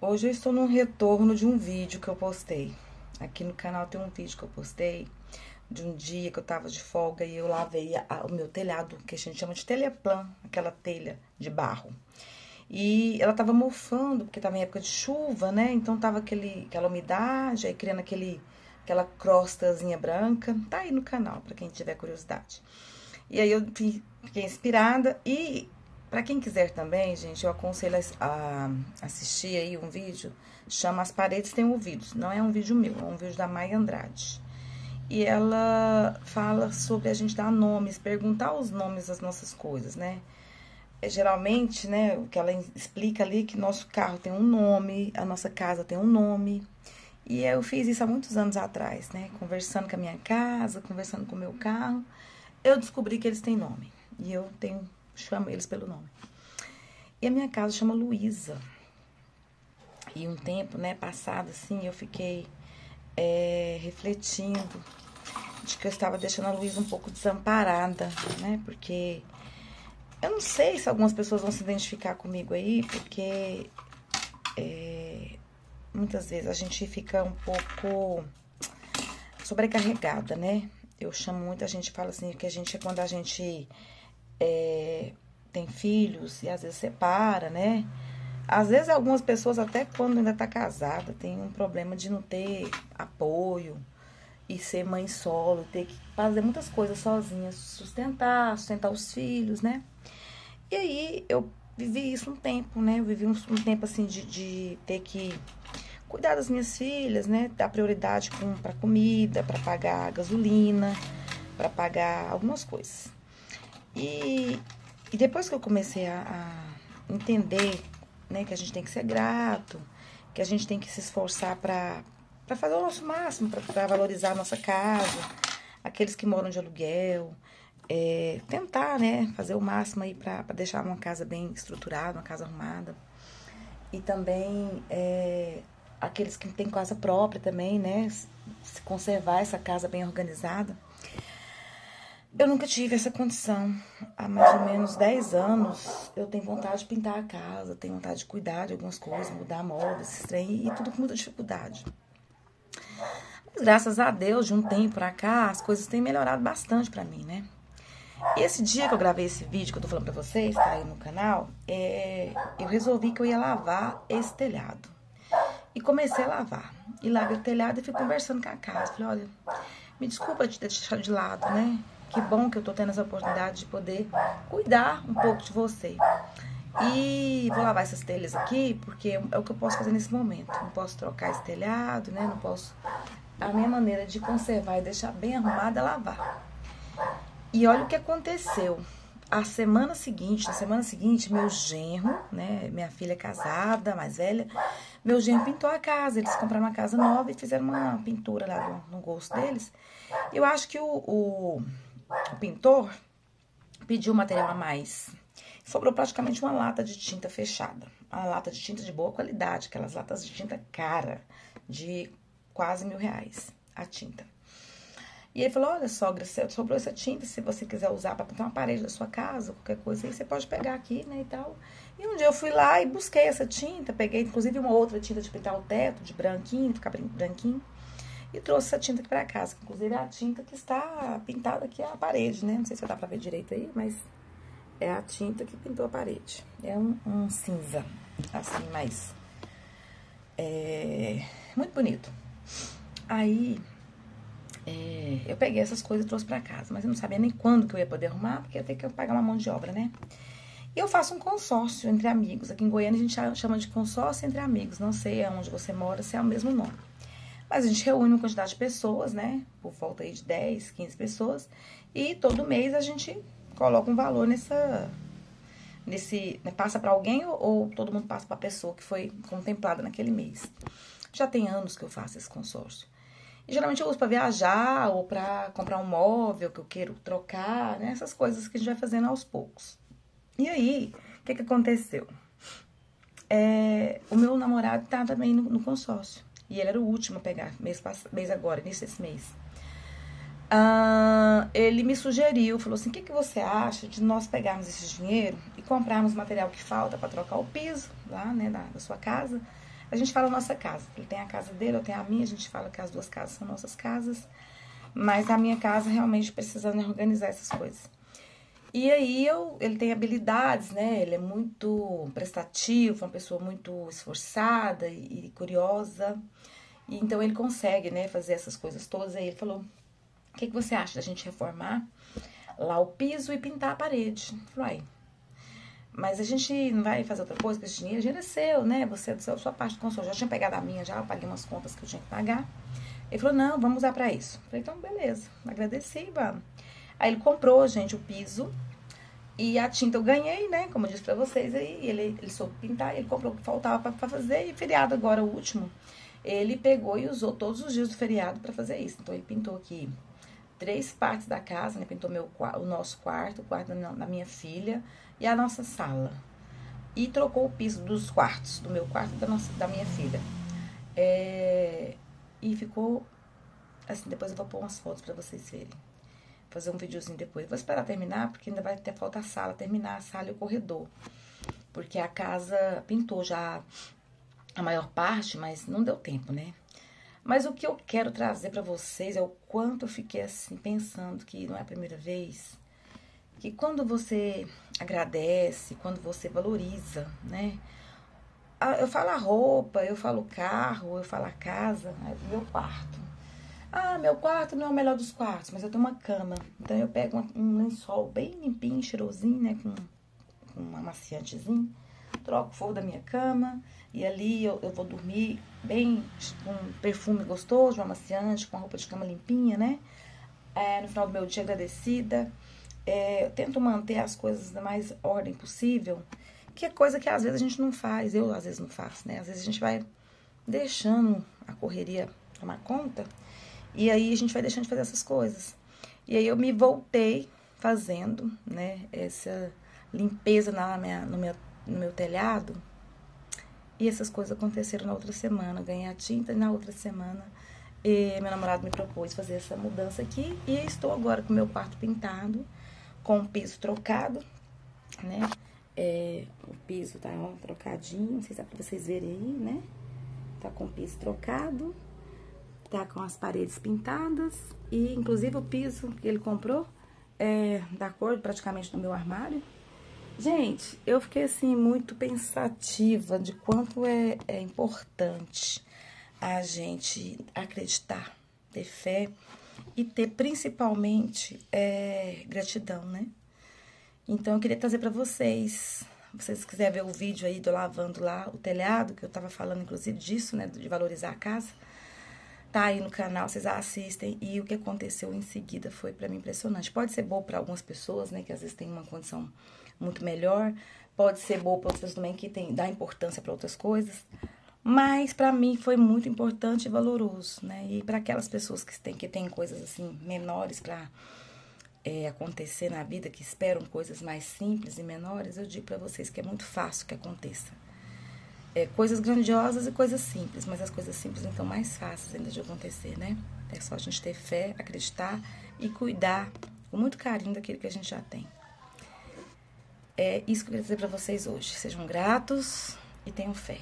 Hoje eu estou num retorno de um vídeo que eu postei. Aqui no canal tem um vídeo que eu postei de um dia que eu tava de folga e eu lavei o meu telhado, que a gente chama de telhaplan, aquela telha de barro. E ela tava mofando, porque tava em época de chuva, né? Então tava aquela umidade, aí criando aquela crostazinha branca. Tá aí no canal, pra quem tiver curiosidade. E aí eu fiquei inspirada e para quem quiser também, gente, eu aconselho a assistir aí um vídeo, chama As Paredes Têm Ouvidos. Não é um vídeo meu, é um vídeo da Maia Andrade. E ela fala sobre a gente dar nomes, perguntar os nomes das nossas coisas, né? Geralmente, né, o que ela explica ali é que nosso carro tem um nome, a nossa casa tem um nome. E eu fiz isso há muitos anos atrás, né? Conversando com a minha casa, conversando com o meu carro, eu descobri que eles têm nome. E eu chamo eles pelo nome. E a minha casa chama Luísa. E um tempo, né, passado, assim, eu fiquei refletindo de que eu estava deixando a Luísa um pouco desamparada, né? Porque eu não sei se algumas pessoas vão se identificar comigo aí, porque muitas vezes a gente fica um pouco sobrecarregada, né? Eu chamo muita gente, fala assim, que a gente é quando a gente tem filhos e às vezes separa, né? Às vezes algumas pessoas, até quando ainda tá casada, tem um problema de não ter apoio e ser mãe solo, ter que fazer muitas coisas sozinha, sustentar os filhos, né? E aí eu vivi isso um tempo, né? Eu vivi um tempo assim de ter que cuidar das minhas filhas, né? Dar prioridade pra comida, pra pagar gasolina, pra pagar algumas coisas. E, e depois que eu comecei a entender, né, que a gente tem que ser grato, que a gente tem que se esforçar para fazer o nosso máximo, para valorizar a nossa casa, aqueles que moram de aluguel, tentar, né, fazer o máximo aí para deixar uma casa bem estruturada, uma casa arrumada. E também aqueles que têm casa própria também, né, se conservar essa casa bem organizada. Eu nunca tive essa condição. Há mais ou menos 10 anos eu tenho vontade de pintar a casa, tenho vontade de cuidar de algumas coisas, mudar móveis, esses trem, e tudo com muita dificuldade. Mas graças a Deus, de um tempo pra cá, as coisas têm melhorado bastante pra mim, né? E esse dia que eu gravei esse vídeo que eu tô falando pra vocês, tá aí no canal, eu resolvi que eu ia lavar esse telhado. E comecei a lavar. E lavei o telhado e fui conversando com a casa. Falei, olha, me desculpa de ter deixado de lado, né? Que bom que eu tô tendo essa oportunidade de poder cuidar um pouco de você. E vou lavar essas telhas aqui, porque é o que eu posso fazer nesse momento. Não posso trocar esse telhado, né? Não posso... A minha maneira de conservar e deixar bem arrumada é lavar. E olha o que aconteceu. Na semana seguinte, meu genro, né? Minha filha é casada, mais velha, meu genro pintou a casa. Eles compraram uma casa nova e fizeram uma pintura lá no gosto deles. Eu acho que o pintor pediu material a mais. Sobrou praticamente uma lata de tinta fechada. Uma lata de tinta de boa qualidade, aquelas latas de tinta cara, de quase R$ 1.000 a tinta. E ele falou, olha, sogra, sobrou essa tinta, se você quiser usar para pintar uma parede da sua casa, qualquer coisa aí, você pode pegar aqui, né, e tal. E um dia eu fui lá e busquei essa tinta, peguei inclusive uma outra tinta de pintar o teto, de branquinho, ficar branquinho, e trouxe essa tinta aqui pra casa, que inclusive é a tinta que está pintada aqui a parede, né, não sei se vai dar pra ver direito aí, mas é a tinta que pintou a parede. É um cinza, assim, mais... muito bonito. Aí... eu peguei essas coisas e trouxe pra casa, mas eu não sabia nem quando que eu ia poder arrumar, porque ia ter que pagar uma mão de obra, né? E eu faço um consórcio entre amigos. Aqui em Goiânia a gente chama de consórcio entre amigos. Não sei aonde você mora, se é o mesmo nome. Mas a gente reúne uma quantidade de pessoas, né? Por volta aí de 10, 15 pessoas. E todo mês a gente coloca um valor né, passa pra alguém ou todo mundo passa pra pessoa que foi contemplada naquele mês. Já tem anos que eu faço esse consórcio. E geralmente eu uso pra viajar ou pra comprar um móvel que eu quero trocar, né? Essas coisas que a gente vai fazendo aos poucos. E aí, o que aconteceu? O meu namorado tá também no consórcio. E ele era o último a pegar, mês agora, início desse mês. Ele me sugeriu, falou assim, o que você acha de nós pegarmos esse dinheiro e comprarmos material que falta pra trocar o piso lá, né, da sua casa, A gente fala nossa casa. Ele tem a casa dele, eu tenho a minha, a gente fala que as duas casas são nossas casas. Mas a minha casa realmente precisando organizar essas coisas. E aí, ele tem habilidades, né? Ele é muito prestativo, uma pessoa muito esforçada e curiosa. E então, ele consegue, né, fazer essas coisas todas. Aí ele falou, o que você acha da gente reformar lá o piso e pintar a parede? Eu falei, mas a gente não vai fazer outra coisa com esse dinheiro? O dinheiro é seu, né? Você é da sua parte do consórcio. Já tinha pegado a minha, já paguei umas contas que eu tinha que pagar. Ele falou, não, vamos usar pra isso. Eu falei, então, beleza. Agradeci, vamos. Aí ele comprou, gente, o piso. E a tinta eu ganhei, né? Como eu disse pra vocês aí. Ele soube pintar, ele comprou o que faltava pra fazer. E feriado agora, o último, ele pegou e usou todos os dias do feriado pra fazer isso. Então, ele pintou aqui 3 partes da casa, né? Pintou o nosso quarto, o quarto da minha filha e a nossa sala. E trocou o piso dos quartos, do meu quarto e da minha filha. E ficou assim, depois eu vou pôr umas fotos pra vocês verem. Fazer um videozinho depois. Vou esperar terminar, porque ainda vai ter falta a sala, terminar a sala e o corredor. Porque a casa pintou já a maior parte, mas não deu tempo, né? Mas o que eu quero trazer pra vocês é o quanto eu fiquei assim, pensando que não é a primeira vez. Que quando você agradece, quando você valoriza, né? Eu falo a roupa, eu falo o carro, eu falo a casa, meu quarto. Ah, meu quarto não é o melhor dos quartos, mas eu tenho uma cama. Então, eu pego um lençol bem limpinho, cheirosinho, né? Com um amaciantezinho. Troco o forro da minha cama. E ali eu vou dormir bem com um perfume gostoso, um amaciante, com a roupa de cama limpinha, né? No final do meu dia, agradecida. Eu tento manter as coisas da mais ordem possível. Que é coisa que às vezes a gente não faz. Eu, às vezes, não faço, né? Às vezes a gente vai deixando a correria tomar conta. E aí, a gente vai deixando de fazer essas coisas. E aí, eu me voltei fazendo, né, essa limpeza no meu telhado. E essas coisas aconteceram na outra semana. Ganhei a tinta e na outra semana meu namorado me propôs fazer essa mudança aqui. E estou agora com o meu quarto pintado, com o piso trocado, né? O piso tá, ó, trocadinho, não sei se dá pra vocês verem aí, né? Tá com o piso trocado. Tá com as paredes pintadas e inclusive o piso que ele comprou é da cor praticamente do meu armário. Gente, eu fiquei assim muito pensativa de quanto é importante a gente acreditar, ter fé e ter principalmente gratidão, né? Então eu queria trazer pra vocês. Se vocês quiserem ver o vídeo aí do lavando lá o telhado, que eu tava falando inclusive disso, né, de valorizar a casa. Tá aí no canal, vocês assistem. E o que aconteceu em seguida foi pra mim impressionante. Pode ser bom pra algumas pessoas, né, que às vezes tem uma condição muito melhor. Pode ser bom pra outras pessoas também que dá importância pra outras coisas. Mas pra mim foi muito importante e valoroso, né? E pra aquelas pessoas que têm coisas assim menores pra acontecer na vida, que esperam coisas mais simples e menores, eu digo pra vocês que é muito fácil que aconteça. Coisas grandiosas e coisas simples, mas as coisas simples então mais fáceis ainda de acontecer, né? É só a gente ter fé, acreditar e cuidar com muito carinho daquilo que a gente já tem. É isso que eu queria dizer pra vocês hoje. Sejam gratos e tenham fé.